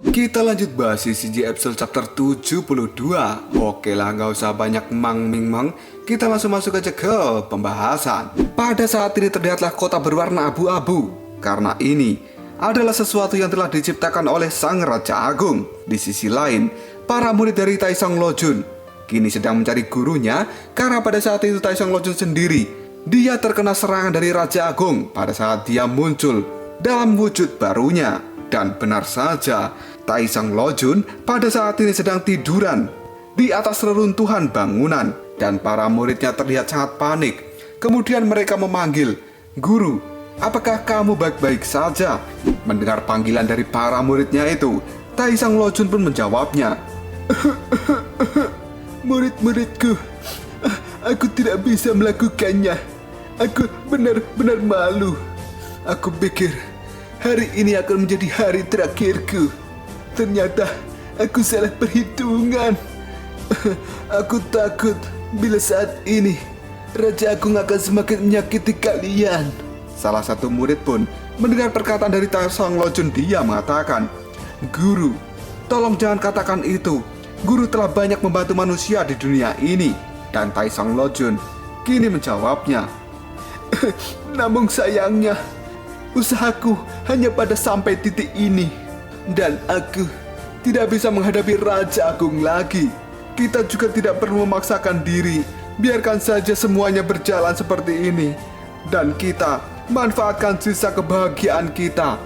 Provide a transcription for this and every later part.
Kita lanjut bahas CCG episode chapter 72. Oke lah, nggak usah banyak mang. Kita langsung masuk aja ke pembahasan. Pada saat ini terlihatlah kota berwarna abu-abu. Karena ini adalah sesuatu yang telah diciptakan oleh Sang Raja Agung. Di sisi lain, para murid dari Taisong Lojun kini sedang mencari gurunya. Karena pada saat itu Taisong Lojun sendiri, dia terkena serangan dari Raja Agung pada saat dia muncul dalam wujud barunya. Dan benar saja, Taisong Lojun pada saat ini sedang tiduran di atas reruntuhan bangunan. Dan para muridnya terlihat sangat panik. Kemudian mereka memanggil, "Guru, apakah kamu baik-baik saja?" Mendengar panggilan dari para muridnya itu, Taisong Lojun pun menjawabnya, "Murid-muridku, aku tidak bisa melakukannya. Aku benar-benar malu. Aku pikir hari ini akan menjadi hari terakhirku. Ternyata aku salah perhitungan. Aku takut bila saat ini Raja Agung akan semakin menyakiti kalian." Salah satu murid pun mendengar perkataan dari Taisong Lojun. Dia mengatakan, "Guru, tolong jangan katakan itu. Guru telah banyak membantu manusia di dunia ini." Dan Taisong Lojun kini menjawabnya, "Namun sayangnya, usahaku hanya pada sampai titik ini. Dan aku tidak bisa menghadapi Raja Agung lagi. Kita juga tidak perlu memaksakan diri. Biarkan saja semuanya berjalan seperti ini. Dan kita manfaatkan sisa kebahagiaan kita."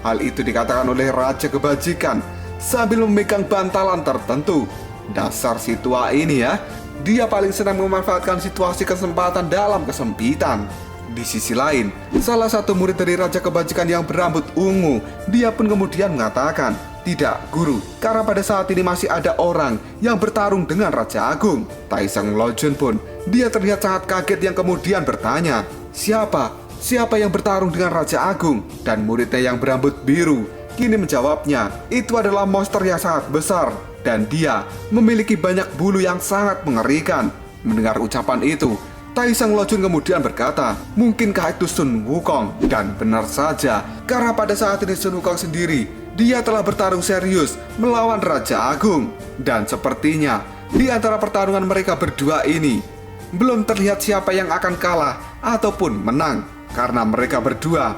Hal itu dikatakan oleh Raja Kebajikan sambil memegang bantalan tertentu. Dasar si tua ini ya, dia paling senang memanfaatkan situasi kesempatan dalam kesempitan. Di sisi lain, salah satu murid dari Raja Kebajikan yang berambut ungu, dia pun kemudian mengatakan, "Tidak, Guru, karena pada saat ini masih ada orang yang bertarung dengan Raja Agung." Taisong Lojun pun, dia terlihat sangat kaget yang kemudian bertanya, Siapa yang bertarung dengan Raja Agung?" Dan muridnya yang berambut biru kini menjawabnya, "Itu adalah monster yang sangat besar dan dia memiliki banyak bulu yang sangat mengerikan." Mendengar ucapan itu, Taisong Lojun kemudian berkata, "Mungkinkah itu Sun Wukong?" Dan benar saja, karena pada saat ini Sun Wukong sendiri, dia telah bertarung serius melawan Raja Agung. Dan sepertinya di antara pertarungan mereka berdua ini belum terlihat siapa yang akan kalah ataupun menang, karena mereka berdua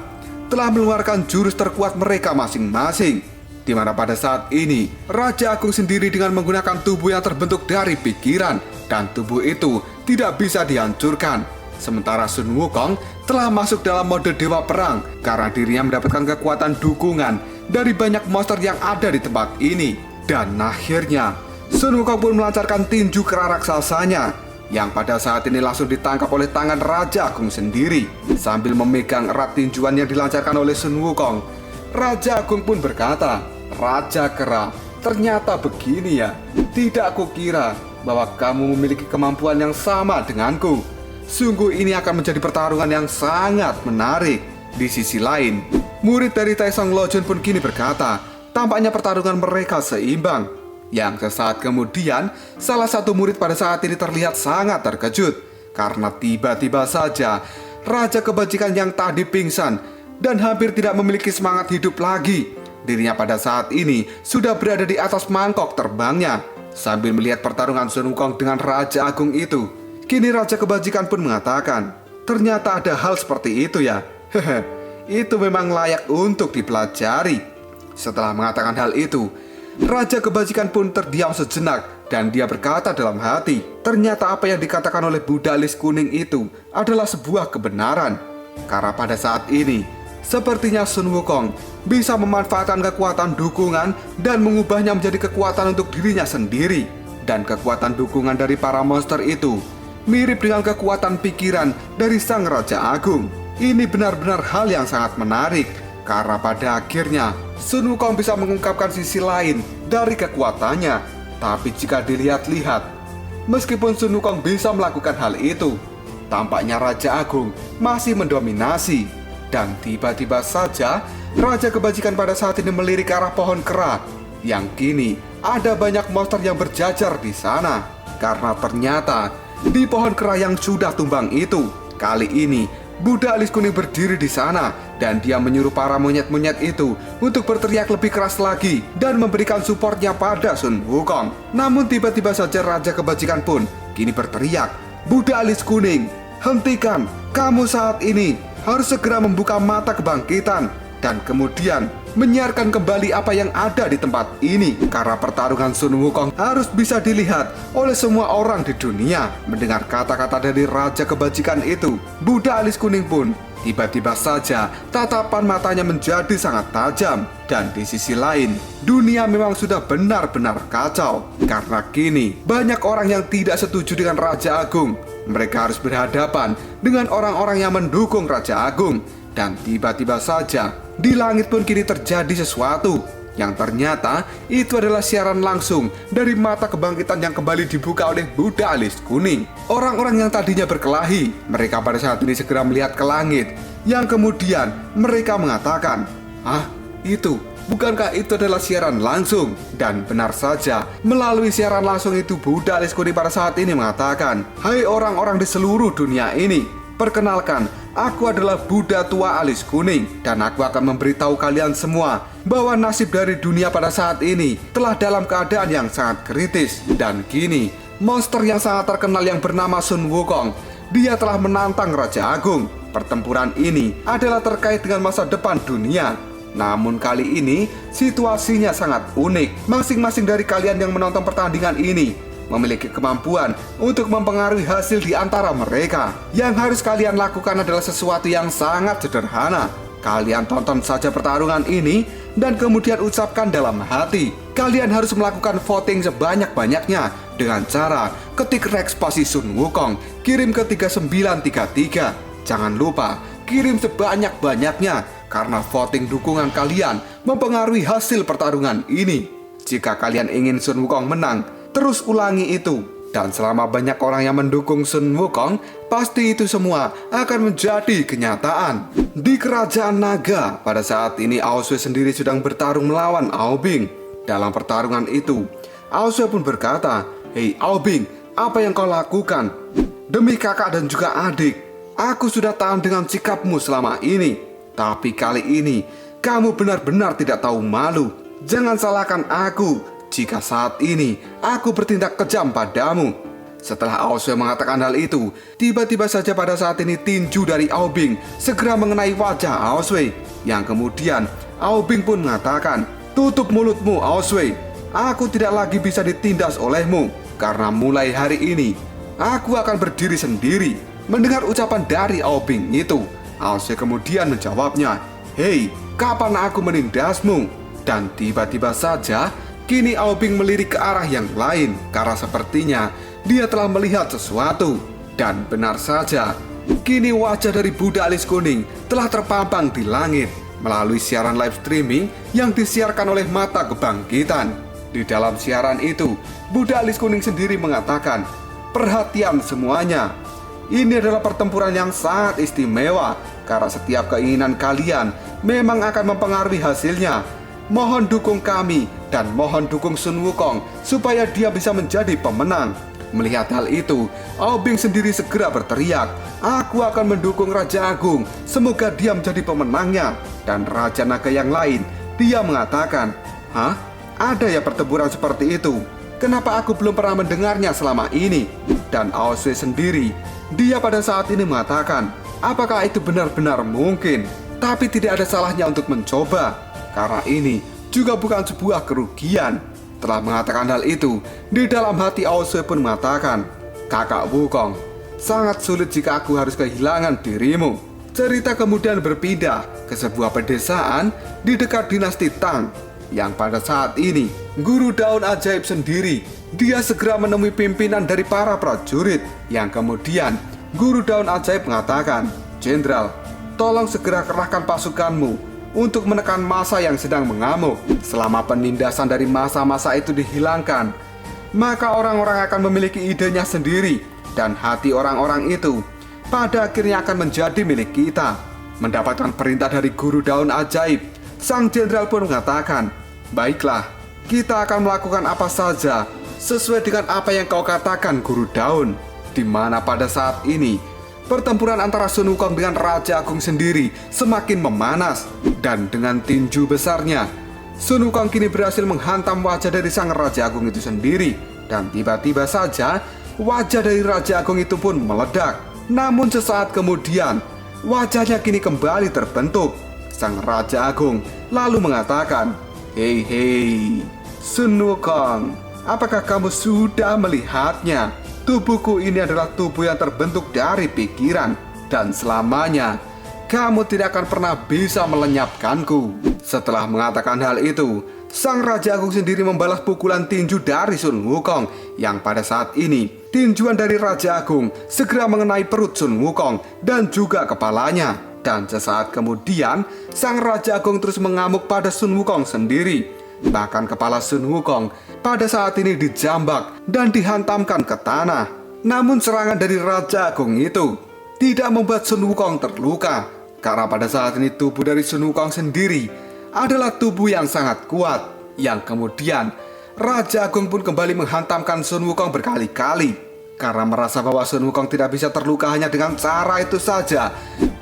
telah mengeluarkan jurus terkuat mereka masing-masing. Di mana pada saat ini Raja Agung sendiri dengan menggunakan tubuh yang terbentuk dari pikiran, dan tubuh itu tidak bisa dihancurkan. Sementara Sun Wukong telah masuk dalam mode dewa perang karena dirinya mendapatkan kekuatan dukungan dari banyak monster yang ada di tempat ini. Dan akhirnya Sun Wukong pun melancarkan tinju kera raksasanya yang pada saat ini langsung ditangkap oleh tangan Raja Agung sendiri. Sambil memegang erat tinjuan yang dilancarkan oleh Sun Wukong, Raja Agung pun berkata, "Raja Kera, ternyata begini ya. Tidak kukira bahwa kamu memiliki kemampuan yang sama denganku. Sungguh ini akan menjadi pertarungan yang sangat menarik." Di sisi lain, murid dari Taisong Lojun pun kini berkata, tampaknya pertarungan mereka seimbang. Yang sesaat kemudian, salah satu murid pada saat ini terlihat sangat terkejut karena tiba-tiba saja Raja Kebajikan yang tadi pingsan dan hampir tidak memiliki semangat hidup lagi, dirinya pada saat ini sudah berada di atas mangkok terbangnya. Sambil melihat pertarungan Sun Wukong dengan Raja Agung itu, kini Raja Kebajikan pun mengatakan, "Ternyata ada hal seperti itu ya. Hehe, itu memang layak untuk dipelajari." Setelah mengatakan hal itu, Raja Kebajikan pun terdiam sejenak dan dia berkata dalam hati, ternyata apa yang dikatakan oleh Buddha Alis Kuning itu adalah sebuah kebenaran. Karena pada saat ini, sepertinya Sun Wukong bisa memanfaatkan kekuatan dukungan dan mengubahnya menjadi kekuatan untuk dirinya sendiri. Dan kekuatan dukungan dari para monster itu mirip dengan kekuatan pikiran dari Sang Raja Agung. Ini benar-benar hal yang sangat menarik, karena pada akhirnya Sun Wukong bisa mengungkapkan sisi lain dari kekuatannya. Tapi jika dilihat-lihat, meskipun Sun Wukong bisa melakukan hal itu, tampaknya Raja Agung masih mendominasi. Dan tiba-tiba saja Raja Kebajikan pada saat ini melirik ke arah pohon kera, yang kini ada banyak monster yang berjajar di sana. Karena ternyata di pohon kera yang sudah tumbang itu, kali ini Budak alis kuning berdiri di sana dan dia menyuruh para monyet-monyet itu untuk berteriak lebih keras lagi dan memberikan supportnya pada Sun Wukong. Namun tiba-tiba saja Raja Kebajikan pun kini berteriak, "Budak alis kuning, hentikan! Kamu saat ini harus segera membuka mata kebangkitan dan kemudian menyiarkan kembali apa yang ada di tempat ini, karena pertarungan Sun Wukong harus bisa dilihat oleh semua orang di dunia." Mendengar kata-kata dari Raja Kebajikan itu, budak alis kuning pun tiba-tiba saja tatapan matanya menjadi sangat tajam. Dan di sisi lain, dunia memang sudah benar-benar kacau, karena kini banyak orang yang tidak setuju dengan Raja Agung. Mereka harus berhadapan dengan orang-orang yang mendukung Raja Agung. Dan tiba-tiba saja di langit pun kini terjadi sesuatu yang ternyata itu adalah siaran langsung dari mata kebangkitan yang kembali dibuka oleh budak alis kuning. Orang-orang yang tadinya berkelahi, mereka pada saat ini segera melihat ke langit, yang kemudian mereka mengatakan, "Ah, itu, bukankah itu adalah siaran langsung?" Dan benar saja, melalui siaran langsung itu budak alis kuning pada saat ini mengatakan, "Hai orang-orang di seluruh dunia ini, perkenalkan, aku adalah Buddha tua alis kuning dan aku akan memberitahu kalian semua bahwa nasib dari dunia pada saat ini telah dalam keadaan yang sangat kritis. Dan kini, monster yang sangat terkenal yang bernama Sun Wukong, dia telah menantang Raja Agung. Pertempuran ini adalah terkait dengan masa depan dunia. Namun kali ini, situasinya sangat unik. Masing-masing dari kalian yang menonton pertandingan ini memiliki kemampuan untuk mempengaruhi hasil di antara mereka. Yang harus kalian lakukan adalah sesuatu yang sangat sederhana. Kalian tonton saja pertarungan ini dan kemudian ucapkan dalam hati. Kalian harus melakukan voting sebanyak-banyaknya dengan cara ketik Rex spasi Sun Wukong, kirim ke 3933. Jangan lupa kirim sebanyak-banyaknya karena voting dukungan kalian mempengaruhi hasil pertarungan ini. Jika kalian ingin Sun Wukong menang, terus ulangi itu. Dan selama banyak orang yang mendukung Sun Wukong, pasti itu semua akan menjadi kenyataan. Di kerajaan naga, pada saat ini Aosue sendiri sedang bertarung melawan Aobing. Dalam pertarungan itu, Aosue pun berkata, "Hei Aobing, apa yang kau lakukan? Demi kakak dan juga adik, aku sudah tahan dengan sikapmu selama ini. Tapi kali ini, kamu benar-benar tidak tahu malu. Jangan salahkan aku jika saat ini aku bertindak kejam padamu." Setelah Aosue mengatakan hal itu, tiba-tiba saja pada saat ini tinju dari Aobing segera mengenai wajah Aosue. Yang kemudian Aobing pun mengatakan, "Tutup mulutmu Aosue, aku tidak lagi bisa ditindas olehmu, karena mulai hari ini aku akan berdiri sendiri." Mendengar ucapan dari Aobing itu, Aosue kemudian menjawabnya, "Hei, kapan aku menindasmu?" Dan tiba-tiba saja kini Aobing melirik ke arah yang lain karena sepertinya dia telah melihat sesuatu. Dan benar saja, kini wajah dari budak alis kuning telah terpampang di langit melalui siaran live streaming yang disiarkan oleh mata kebangkitan. Di dalam siaran itu, budak alis kuning sendiri mengatakan, "Perhatian semuanya, ini adalah pertempuran yang sangat istimewa karena setiap keinginan kalian memang akan mempengaruhi hasilnya. Mohon dukung kami dan mohon dukung Sun Wukong supaya dia bisa menjadi pemenang." Melihat hal itu, Aobing sendiri segera berteriak, "Aku akan mendukung Raja Agung, semoga dia menjadi pemenangnya." Dan Raja Naga yang lain, dia mengatakan, "Hah? Ada ya pertempuran seperti itu? Kenapa aku belum pernah mendengarnya selama ini?" Dan Aosue sendiri, dia pada saat ini mengatakan, "Apakah itu benar-benar mungkin? Tapi tidak ada salahnya untuk mencoba, karena ini juga bukan sebuah kerugian." Setelah mengatakan hal itu, di dalam hati Aosue pun mengatakan, "Kakak Wukong, sangat sulit jika aku harus kehilangan dirimu." Cerita kemudian berpindah ke sebuah pedesaan di dekat dinasti Tang, yang pada saat ini Guru Daun Ajaib sendiri, dia segera menemui pimpinan dari para prajurit, yang kemudian Guru Daun Ajaib mengatakan, "Jenderal, tolong segera kerahkan pasukanmu untuk menekan massa yang sedang mengamuk. Selama penindasan dari massa-massa itu dihilangkan, maka orang-orang akan memiliki idenya sendiri, dan hati orang-orang itu pada akhirnya akan menjadi milik kita." Mendapatkan perintah dari Guru Daun Ajaib, sang jenderal pun mengatakan, "Baiklah, kita akan melakukan apa saja sesuai dengan apa yang kau katakan Guru Daun." Di mana pada saat ini pertempuran antara Sun Wukong dengan Raja Agung sendiri semakin memanas. Dan dengan tinju besarnya, Sun Wukong kini berhasil menghantam wajah dari sang Raja Agung itu sendiri. Dan tiba-tiba saja, wajah dari Raja Agung itu pun meledak. Namun sesaat kemudian, wajahnya kini kembali terbentuk. Sang Raja Agung lalu mengatakan, "Hei, Sun Wukong, apakah kamu sudah melihatnya? Tubuhku ini adalah tubuh yang terbentuk dari pikiran, dan selamanya kamu tidak akan pernah bisa melenyapkanku." Setelah mengatakan hal itu, sang Raja Agung sendiri membalas pukulan tinju dari Sun Wukong, yang pada saat ini tinjuan dari Raja Agung segera mengenai perut Sun Wukong dan juga kepalanya. Dan sesaat kemudian, sang Raja Agung terus mengamuk pada Sun Wukong sendiri. Bahkan kepala Sun Wukong pada saat ini dijambak dan dihantamkan ke tanah. Namun serangan dari Raja Agung itu tidak membuat Sun Wukong terluka, karena pada saat ini tubuh dari Sun Wukong sendiri adalah tubuh yang sangat kuat. Yang kemudian Raja Agung pun kembali menghantamkan Sun Wukong berkali-kali. Karena merasa bahwa Sun Wukong tidak bisa terluka hanya dengan cara itu saja,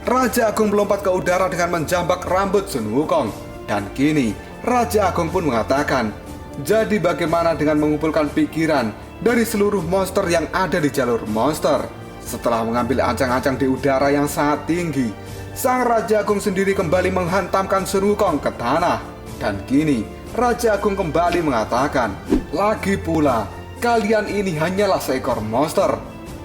Raja Agung melompat ke udara dengan menjambak rambut Sun Wukong. Dan kini Raja Agung pun mengatakan, "Jadi bagaimana dengan mengumpulkan pikiran dari seluruh monster yang ada di jalur monster?" Setelah mengambil ancang-ancang di udara yang sangat tinggi, sang Raja Agung sendiri kembali menghantamkan Sun Wukong ke tanah. Dan kini Raja Agung kembali mengatakan, "Lagi pula, kalian ini hanyalah seekor monster.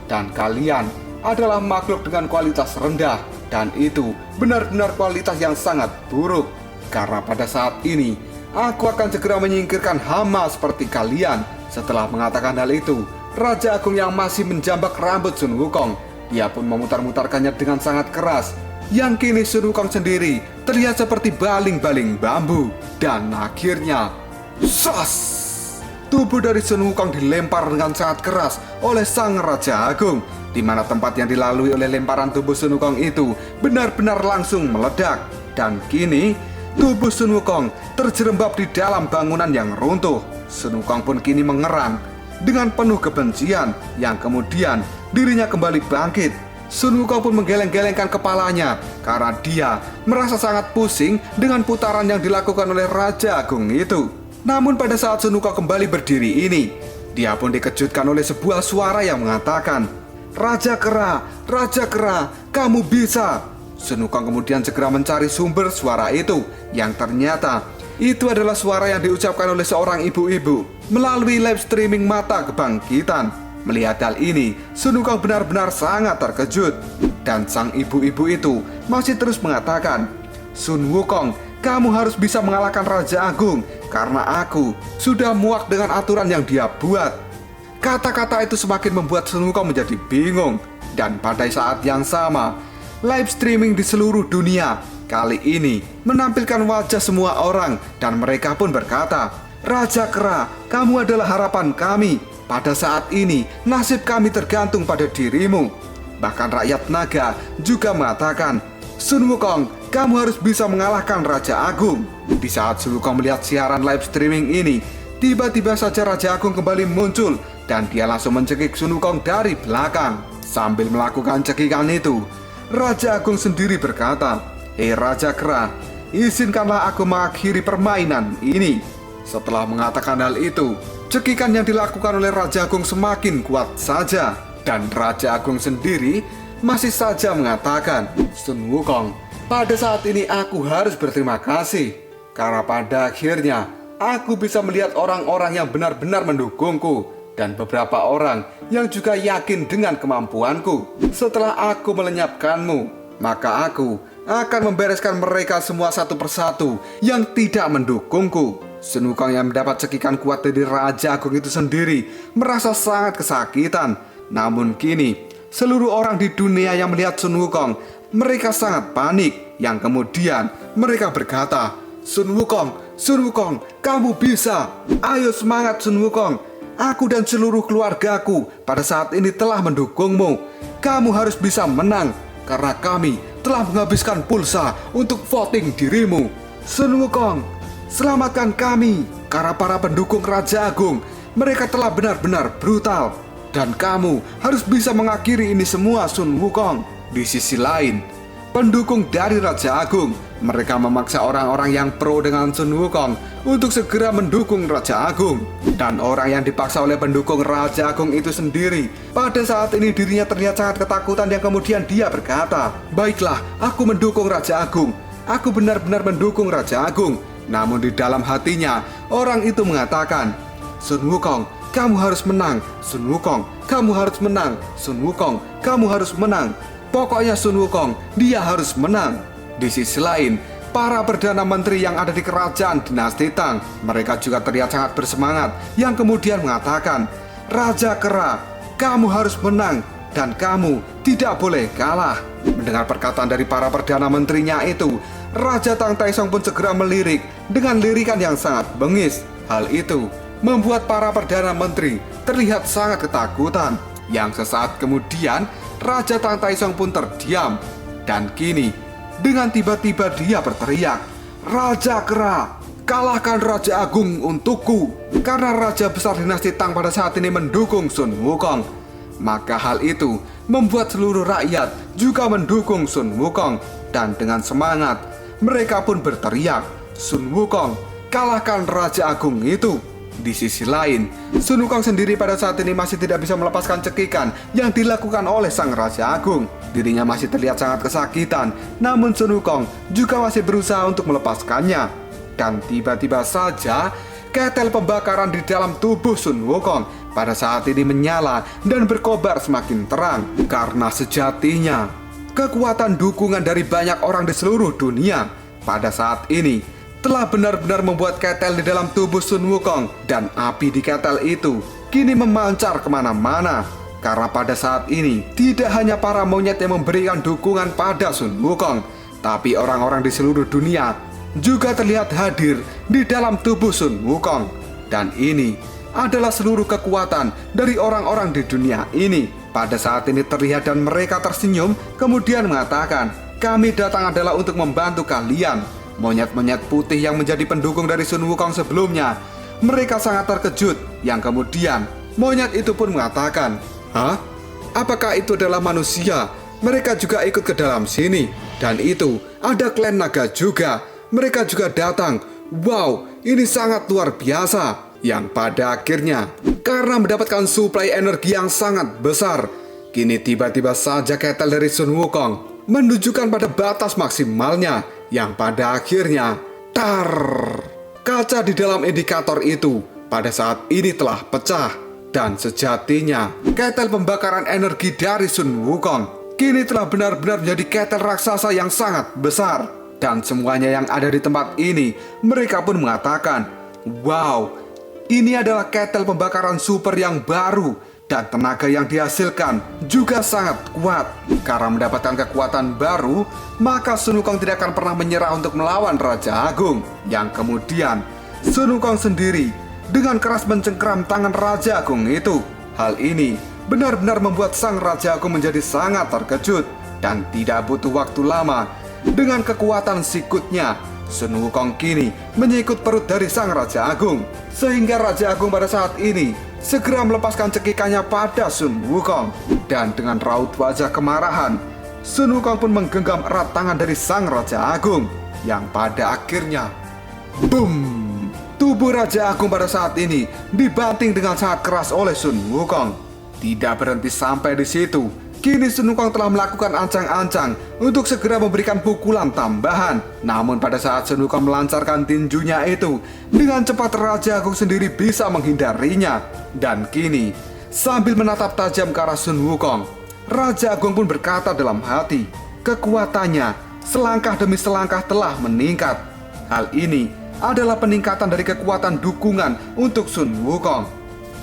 Dan kalian adalah makhluk dengan kualitas rendah. Dan itu benar-benar kualitas yang sangat buruk. Karena pada saat ini, aku akan segera menyingkirkan hama seperti kalian." Setelah mengatakan hal itu, Raja Agung yang masih menjambak rambut Sun Wukong, dia pun memutar-mutarkannya dengan sangat keras. Yang kini Sun Wukong sendiri terlihat seperti baling-baling bambu. Dan akhirnya, sos! Tubuh dari Sun Wukong dilempar dengan sangat keras oleh sang Raja Agung, di mana tempat yang dilalui oleh lemparan tubuh Sun Wukong itu benar-benar langsung meledak. Dan kini tubuh Sun Wukong terjerembab di dalam bangunan yang runtuh. Sun Wukong pun kini mengerang dengan penuh kebencian, yang kemudian dirinya kembali bangkit. Sun Wukong pun menggeleng-gelengkan kepalanya karena dia merasa sangat pusing dengan putaran yang dilakukan oleh Raja Agung itu. Namun pada saat Sun Wukong kembali berdiri ini, dia pun dikejutkan oleh sebuah suara yang mengatakan, Raja Kera, kamu bisa." Sun Wukong kemudian segera mencari sumber suara itu, yang ternyata itu adalah suara yang diucapkan oleh seorang ibu-ibu melalui live streaming Mata Kebangkitan. Melihat hal ini, Sun Wukong benar-benar sangat terkejut. Dan sang ibu-ibu itu masih terus mengatakan, "Sun Wukong, kamu harus bisa mengalahkan Raja Agung, karena aku sudah muak dengan aturan yang dia buat." Kata-kata itu semakin membuat Sun Wukong menjadi bingung. Dan pada saat yang sama, live streaming di seluruh dunia kali ini menampilkan wajah semua orang, dan mereka pun berkata, "Raja Kera, kamu adalah harapan kami. Pada saat ini, nasib kami tergantung pada dirimu." Bahkan rakyat naga juga mengatakan, "Sun Wukong, kamu harus bisa mengalahkan Raja Agung." Di saat Sun Wukong melihat siaran live streaming ini, tiba-tiba saja Raja Agung kembali muncul, dan dia langsung mencekik Sun Wukong dari belakang. Sambil melakukan cekikan itu, Raja Agung sendiri berkata, "Hei Raja Kera, izinkanlah aku mengakhiri permainan ini." Setelah mengatakan hal itu, cekikan yang dilakukan oleh Raja Agung semakin kuat saja. Dan Raja Agung sendiri masih saja mengatakan, "Sun Wukong, pada saat ini aku harus berterima kasih, karena pada akhirnya aku bisa melihat orang-orang yang benar-benar mendukungku, dan beberapa orang yang juga yakin dengan kemampuanku. Setelah aku melenyapkanmu, maka aku akan membereskan mereka semua satu persatu yang tidak mendukungku." Sun Wukong yang mendapat cekikan kuat dari Raja Agung itu sendiri merasa sangat kesakitan. Namun kini seluruh orang di dunia yang melihat Sun Wukong, mereka sangat panik. Yang kemudian mereka berkata, Sun Wukong, kamu bisa. Ayo semangat Sun Wukong. Aku dan seluruh keluargaku pada saat ini telah mendukungmu. Kamu harus bisa menang, karena kami telah menghabiskan pulsa untuk voting dirimu. Sun Wukong, selamatkan kami, karena para pendukung Raja Agung, mereka telah benar-benar brutal. Dan kamu harus bisa mengakhiri ini semua, Sun Wukong. Di sisi lain, pendukung dari Raja Agung, mereka memaksa orang-orang yang pro dengan Sun Wukong untuk segera mendukung Raja Agung. Dan orang yang dipaksa oleh pendukung Raja Agung itu sendiri, pada saat ini dirinya terlihat sangat ketakutan yang kemudian dia berkata, "Baiklah, aku mendukung Raja Agung. Aku benar-benar mendukung Raja Agung." Namun di dalam hatinya, orang itu mengatakan, "Sun Wukong, kamu harus menang. Sun Wukong, kamu harus menang. Sun Wukong, kamu harus menang. Pokoknya Sun Wukong, dia harus menang." Di sisi lain, para Perdana Menteri yang ada di kerajaan dinasti Tang, mereka juga terlihat sangat bersemangat, yang kemudian mengatakan, "Raja Kera, kamu harus menang dan kamu tidak boleh kalah." Mendengar perkataan dari para Perdana Menterinya itu, Raja Tang Taisong pun segera melirik dengan lirikan yang sangat bengis. Hal itu membuat para Perdana Menteri terlihat sangat ketakutan. Yang sesaat kemudian, Raja Tang Taisong pun terdiam. Dan kini, dengan tiba-tiba dia berteriak, "Raja Kera, kalahkan Raja Agung untukku." Karena Raja Besar dinasti Tang pada saat ini mendukung Sun Wukong, maka hal itu membuat seluruh rakyat juga mendukung Sun Wukong. Dan dengan semangat, mereka pun berteriak, "Sun Wukong, kalahkan Raja Agung itu." Di sisi lain, Sun Wukong sendiri pada saat ini masih tidak bisa melepaskan cekikan yang dilakukan oleh sang Raja Agung. Dirinya masih terlihat sangat kesakitan, namun Sun Wukong juga masih berusaha untuk melepaskannya. Dan tiba-tiba saja, ketel pembakaran di dalam tubuh Sun Wukong pada saat ini menyala dan berkobar semakin terang. Karena sejatinya, kekuatan dukungan dari banyak orang di seluruh dunia pada saat ini telah benar-benar membuat ketel di dalam tubuh Sun Wukong, dan api di ketel itu kini memancar kemana-mana. Karena pada saat ini tidak hanya para monyet yang memberikan dukungan pada Sun Wukong, tapi orang-orang di seluruh dunia juga terlihat hadir di dalam tubuh Sun Wukong. Dan ini adalah seluruh kekuatan dari orang-orang di dunia ini. Pada saat ini terlihat dan mereka tersenyum kemudian mengatakan, "Kami datang adalah untuk membantu kalian." Monyet-monyet putih yang menjadi pendukung dari Sun Wukong sebelumnya, mereka sangat terkejut. Yang kemudian monyet itu pun mengatakan, "Hah? Apakah itu adalah manusia? Mereka juga ikut ke dalam sini. Dan itu ada klan naga juga. Mereka juga datang. Wow, ini sangat luar biasa." Yang pada akhirnya, karena mendapatkan suplai energi yang sangat besar, kini tiba-tiba saja ketel dari Sun Wukong menunjukkan pada batas maksimalnya. Yang pada akhirnya, tar, kaca di dalam indikator itu pada saat ini telah pecah. Dan sejatinya, ketel pembakaran energi dari Sun Wukong kini telah benar-benar menjadi ketel raksasa yang sangat besar. Dan semuanya yang ada di tempat ini, mereka pun mengatakan, "Wow, ini adalah ketel pembakaran super yang baru." Dan tenaga yang dihasilkan juga sangat kuat. Karena mendapatkan kekuatan baru, maka Sun Wukong tidak akan pernah menyerah untuk melawan Raja Agung. Yang kemudian, Sun Wukong sendiri dengan keras mencengkram tangan Raja Agung itu. Hal ini benar-benar membuat sang Raja Agung menjadi sangat terkejut. Dan tidak butuh waktu lama, dengan kekuatan sikutnya, Sun Wukong kini menyikut perut dari sang Raja Agung. Sehingga Raja Agung pada saat ini segera melepaskan cekikannya pada Sun Wukong. Dan dengan raut wajah kemarahan, Sun Wukong pun menggenggam erat tangan dari sang Raja Agung. Yang pada akhirnya, boom! Tubuh Raja Agung pada saat ini dibanting dengan sangat keras oleh Sun Wukong. Tidak berhenti sampai di situ, kini Sun Wukong telah melakukan ancang-ancang untuk segera memberikan pukulan tambahan. Namun pada saat Sun Wukong melancarkan tinjunya itu, dengan cepat Raja Agung sendiri bisa menghindarinya. Dan kini, sambil menatap tajam ke arah Sun Wukong, Raja Agung pun berkata dalam hati, kekuatannya selangkah demi selangkah telah meningkat. Hal ini adalah peningkatan dari kekuatan dukungan untuk Sun Wukong.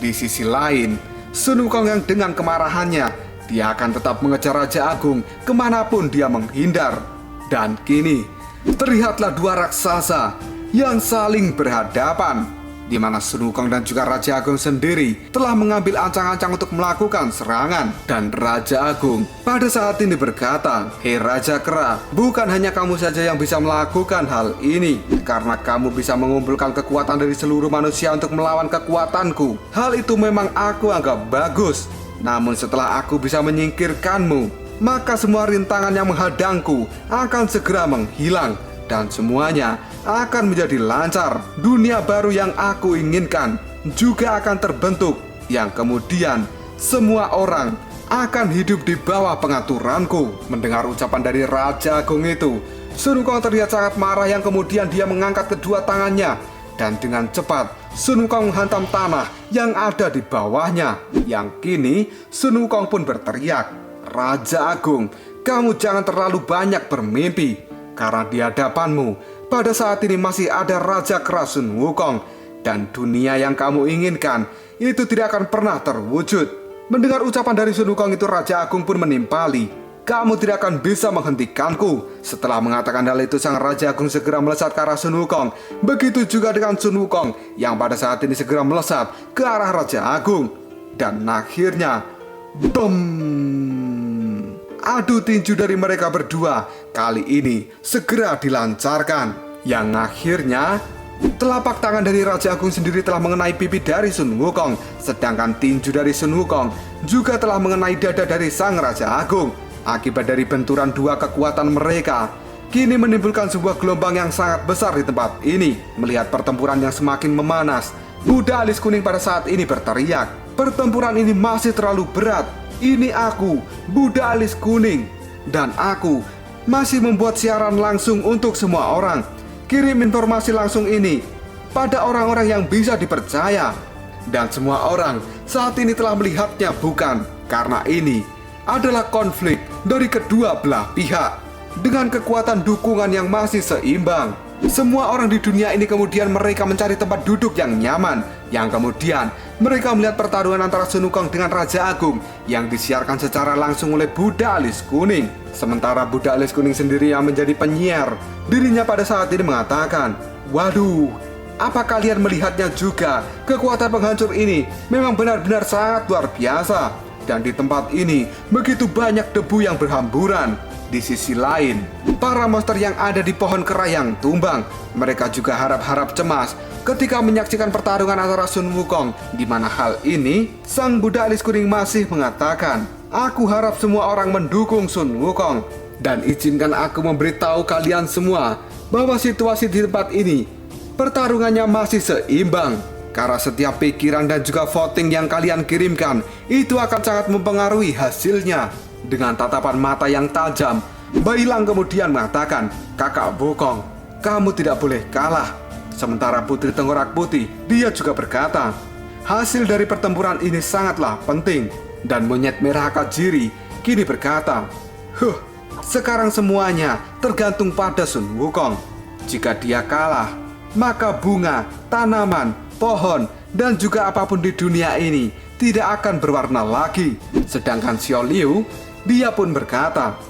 Di sisi lain, Sun Wukong yang dengan kemarahannya, dia akan tetap mengejar Raja Agung kemanapun dia menghindar. Dan kini, terlihatlah dua raksasa yang saling berhadapan. di mana Sun Wukong dan juga Raja Agung sendiri telah mengambil ancang-ancang untuk melakukan serangan. Dan Raja Agung pada saat ini berkata, "Hei Raja Kera, bukan hanya kamu saja yang bisa melakukan hal ini, karena kamu bisa mengumpulkan kekuatan dari seluruh manusia untuk melawan kekuatanku. Hal itu memang aku anggap bagus. Namun setelah aku bisa menyingkirkanmu, maka semua rintangan yang menghadangku akan segera menghilang dan semuanya akan menjadi lancar. Dunia baru yang aku inginkan juga akan terbentuk, yang kemudian semua orang akan hidup di bawah pengaturanku." Mendengar ucapan dari Raja Agung itu, Sun Wukong terlihat sangat marah, yang kemudian dia mengangkat kedua tangannya dan dengan cepat Sun Wukong menghantam tanah yang ada di bawahnya. Yang kini Sun Wukong pun berteriak, "Raja Agung, kamu jangan terlalu banyak bermimpi, karena di hadapanmu pada saat ini masih ada Raja Kera Sun Wukong, dan dunia yang kamu inginkan itu tidak akan pernah terwujud." Mendengar ucapan dari Sun Wukong itu, Raja Agung pun menimpali, "Kamu tidak akan bisa menghentikanku." Setelah mengatakan hal itu, sang Raja Agung segera melesat ke arah Sun Wukong. Begitu juga dengan Sun Wukong yang pada saat ini segera melesat ke arah Raja Agung. Dan akhirnya, boom! Adu tinju dari mereka berdua kali ini segera dilancarkan, yang akhirnya telapak tangan dari Raja Agung sendiri telah mengenai pipi dari Sun Wukong, sedangkan tinju dari Sun Wukong juga telah mengenai dada dari sang Raja Agung. Akibat dari benturan dua kekuatan mereka, kini menimbulkan sebuah gelombang yang sangat besar di tempat ini. Melihat pertempuran yang semakin memanas, Buddha alis kuning pada saat ini berteriak, "Pertempuran ini masih terlalu berat. Ini aku, Buddha alis kuning, dan aku masih membuat siaran langsung untuk semua orang. Kirim informasi langsung ini pada orang-orang yang bisa dipercaya." Dan semua orang saat ini telah melihatnya, bukan? Karena ini adalah konflik dari kedua belah pihak dengan kekuatan dukungan yang masih seimbang. Semua orang di dunia ini kemudian mereka mencari tempat duduk yang nyaman, yang kemudian mereka melihat pertarungan antara Sun Wukong dengan Raja Agung yang disiarkan secara langsung oleh Buddha alis kuning. Sementara Buddha alis kuning sendiri yang menjadi penyiar, dirinya pada saat ini mengatakan, "Waduh, apa kalian melihatnya juga? Kekuatan penghancur ini memang benar-benar sangat luar biasa. Dan di tempat ini begitu banyak debu yang berhamburan. Di sisi lain, para monster yang ada di pohon kera yang tumbang, mereka juga harap-harap cemas ketika menyaksikan pertarungan antara Sun Wukong, di mana hal ini sang Buddha alis kuning masih mengatakan, "Aku harap semua orang mendukung Sun Wukong, dan izinkan aku memberitahu kalian semua bahwa situasi di tempat ini pertarungannya masih seimbang. Karena setiap pikiran dan juga voting yang kalian kirimkan itu akan sangat mempengaruhi hasilnya." Dengan tatapan mata yang tajam, Bailang kemudian mengatakan, "Kakak Wukong, kamu tidak boleh kalah." Sementara Putri Tengkorak Putih, dia juga berkata, "Hasil dari pertempuran ini sangatlah penting." Dan Monyet Merah Akajiri kini berkata, "Sekarang semuanya tergantung pada Sun Wukong. Jika dia kalah, maka bunga, tanaman, pohon, dan juga apapun di dunia ini tidak akan berwarna lagi." Sedangkan Xiao Liu, dia pun berkata,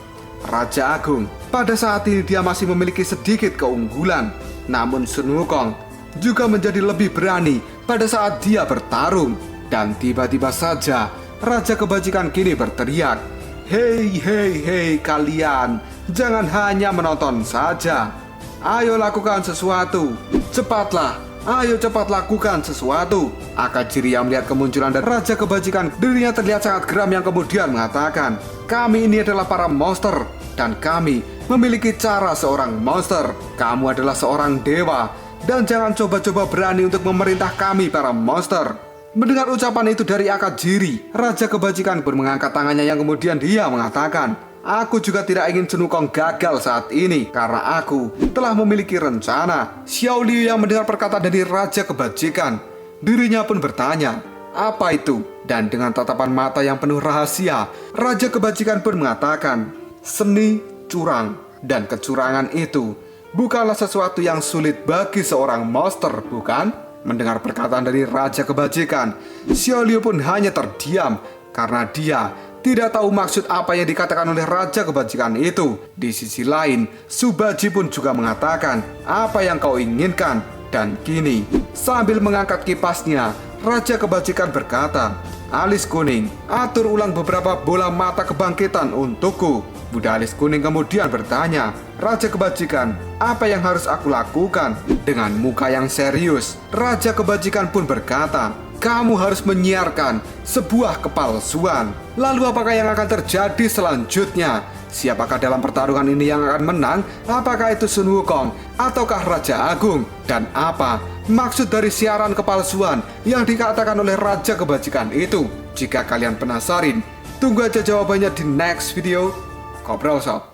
"Raja Agung, pada saat ini dia masih memiliki sedikit keunggulan. Namun Sun Wukong juga menjadi lebih berani pada saat dia bertarung." Dan tiba-tiba saja Raja Kebajikan kini berteriak, hei kalian, jangan hanya menonton saja. Ayo lakukan sesuatu. Cepatlah, ayo cepat lakukan sesuatu." Akajiri yang melihat kemunculan dari Raja Kebajikan, dirinya terlihat sangat geram, yang kemudian mengatakan, "Kami ini adalah para monster, dan kami memiliki cara seorang monster. Kamu adalah seorang dewa, dan jangan coba-coba berani untuk memerintah kami para monster." Mendengar ucapan itu dari Akajiri, Raja Kebajikan pun mengangkat tangannya, yang kemudian dia mengatakan, "Aku juga tidak ingin Sun Wukong gagal saat ini, karena aku telah memiliki rencana." Xiao Liu yang mendengar perkataan dari Raja Kebajikan, dirinya pun bertanya, "Apa itu?" Dan dengan tatapan mata yang penuh rahasia, Raja Kebajikan pun mengatakan, "Seni curang, dan kecurangan itu bukanlah sesuatu yang sulit bagi seorang monster, bukan?" Mendengar perkataan dari Raja Kebajikan, Xiao Liu pun hanya terdiam karena dia tidak tahu maksud apa yang dikatakan oleh Raja Kebajikan itu. Di sisi lain, Subaji pun juga mengatakan, "Apa yang kau inginkan?" Dan kini, sambil mengangkat kipasnya, Raja Kebajikan berkata, "Alis Kuning, atur ulang beberapa bola mata kebangkitan untukku." Buddha Alis Kuning kemudian bertanya, "Raja Kebajikan, apa yang harus aku lakukan?" Dengan muka yang serius, Raja Kebajikan pun berkata, "Kamu harus menyiarkan sebuah kepalsuan. Lalu apakah yang akan terjadi selanjutnya? Siapakah dalam pertarungan ini yang akan menang? Apakah itu Sun Wukong ataukah Raja Agung? Dan apa maksud dari siaran kepalsuan yang dikatakan oleh Raja Kebajikan itu? Jika kalian penasaran, tunggu aja jawabannya di next video. Ngobrol sob.